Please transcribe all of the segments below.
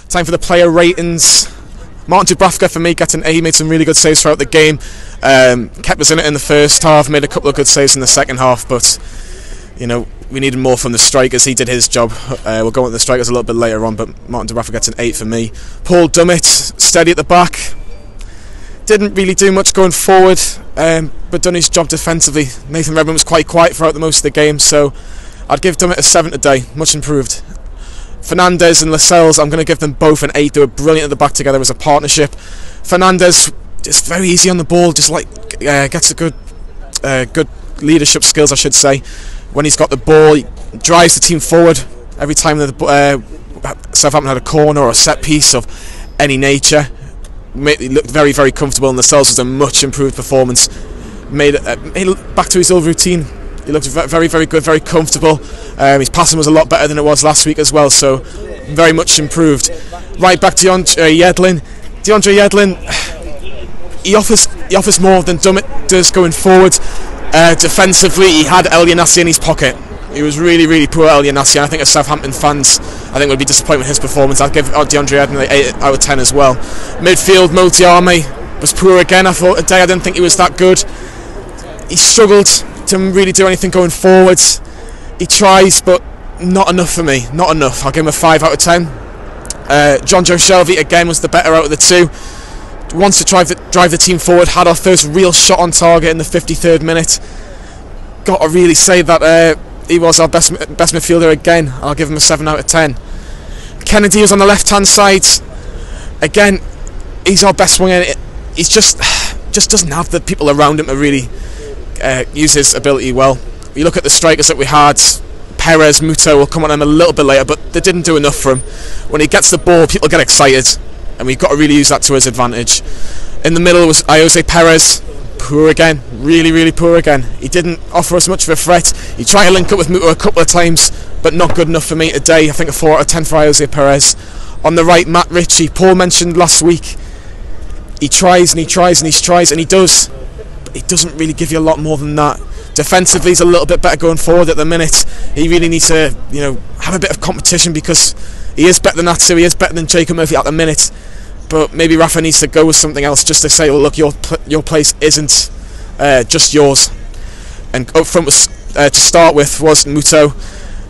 Time for the player ratings. Martin Dubravka for me gets an A. He made some really good saves throughout the game. Kept us in it in the first half, made a couple of good saves in the second half, but you know, we needed more from the strikers. He did his job. We'll go on to the strikers a little bit later on, but Martin Dubravka gets an 8 for me. Paul Dummett, steady at the back. Didn't really do much going forward, but done his job defensively. Nathan Redmond was quite quiet throughout the most of the game, so I'd give Dummett a 7 today, much improved. Fernandez and Lascelles, I'm going to give them both an 8. They were brilliant at the back together as a partnership. Fernandez, just very easy on the ball, just like gets a good leadership skills, I should say. When he's got the ball, he drives the team forward. Every time that Southampton had a corner or a set piece of any nature, he looked very, very comfortable, and Lascelles was a much improved performance. Made it back to his old routine. He looked very, very good, very comfortable. His passing was a lot better than it was last week as well, so very much improved. Right back to DeAndre Yedlin. DeAndre Yedlin, he offers more than Dummett does going forward. Defensively, he had El Yanassi in his pocket. He was really, really poor, El Yanassi. I think as Southampton fans, I think would be disappointed with his performance. I'd give DeAndre Yedlin an 8 out of 10 as well. Midfield, Motiame was poor again. I thought today I didn't think he was that good. He struggled to really do anything going forwards. He tries, but not enough for me. Not enough. I'll give him a 5 out of 10. Jonjo Shelvey again was the better out of the two. Wants to drive the team forward. Had our first real shot on target in the 53rd minute. Got to really say that he was our best midfielder again. I'll give him a 7 out of 10. Kennedy was on the left hand side. Again, he's our best winger. He's just doesn't have the people around him to really use his ability well. You look at the strikers that we had, Perez, Muto, will come on them a little bit later, but they didn't do enough for him. When he gets the ball, people get excited, and we've got to really use that to his advantage. In the middle was Jose Perez, poor again, really, really poor again. He didn't offer us much of a threat. He tried to link up with Muto a couple of times, but not good enough for me today. I think a 4 out of 10 for Jose Perez. On the right, Matt Ritchie, Paul mentioned last week, he tries and he tries and he tries and he does, but he doesn't really give you a lot more than that. Defensively, he's a little bit better going forward at the minute. He really needs to, you know, have a bit of competition, because he is better than Atsu, he is better than Jacob Murphy at the minute. But maybe Rafa needs to go with something else, just to say, well, look, your place isn't just yours. And up front was to start with was Muto.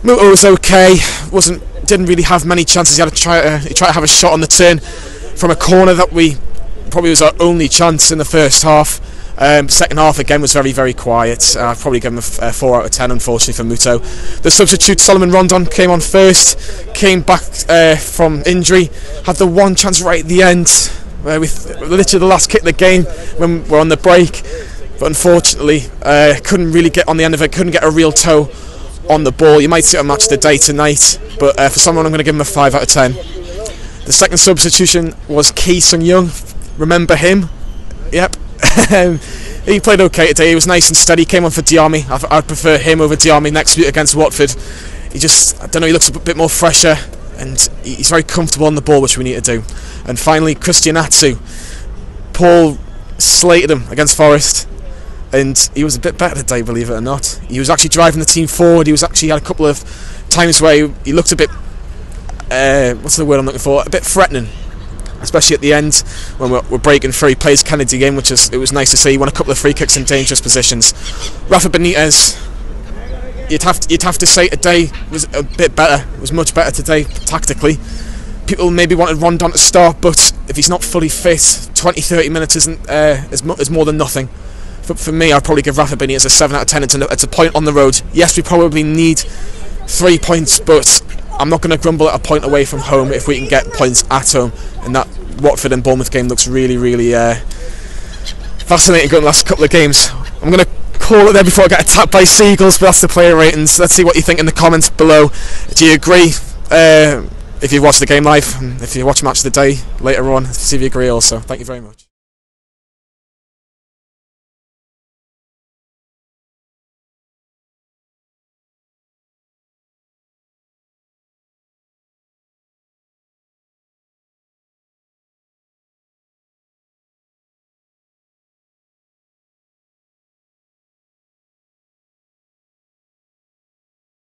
Muto was okay. Didn't really have many chances. He tried to have a shot on the turn from a corner that probably was our only chance in the first half. Second half again was very, very quiet. I'd probably give him a 4 out of 10, unfortunately, for Muto. The substitute, Salomon Rondon, came on first, came back from injury, had the one chance right at the end, with literally the last kick of the game when we're on the break, but unfortunately couldn't really get on the end of it, couldn't get a real toe on the ball. You might see it on Match of the Day tonight, but for someone I'm going to give him a 5 out of 10. The second substitution was Sung-yueng. Remember him? Yep. He played okay today. He was nice and steady. Came on for Diami. I'd prefer him over Diami next week against Watford. He just, I don't know, he looks a bit more fresher, and he's very comfortable on the ball, which we need to do. And finally, Christian Atsu. Paul slated him against Forest, and he was a bit better today, believe it or not. He was actually driving the team forward. He had a couple of times where he looked a bit, what's the word I'm looking for? A bit threatening, especially at the end when we're breaking through. He plays Kennedy in, it was nice to see. He won a couple of free kicks in dangerous positions. Rafa Benitez, you'd have to say today was a bit better. It was much better today tactically. People maybe wanted Rondon to start, but if he's not fully fit, 20-30 minutes is more than nothing. For me, I'd probably give Rafa Benitez a 7 out of 10. It's a point on the road. Yes, we probably need 3 points, but I'm not going to grumble at a point away from home if we can get points at home. And that Watford and Bournemouth game looks really, really fascinating going the last couple of games. I'm going to call it there before I get attacked by seagulls, but that's the player ratings. Let's see what you think in the comments below. Do you agree? If you watch the game live, if you watch Match of the Day later on, see if you agree also. Thank you very much.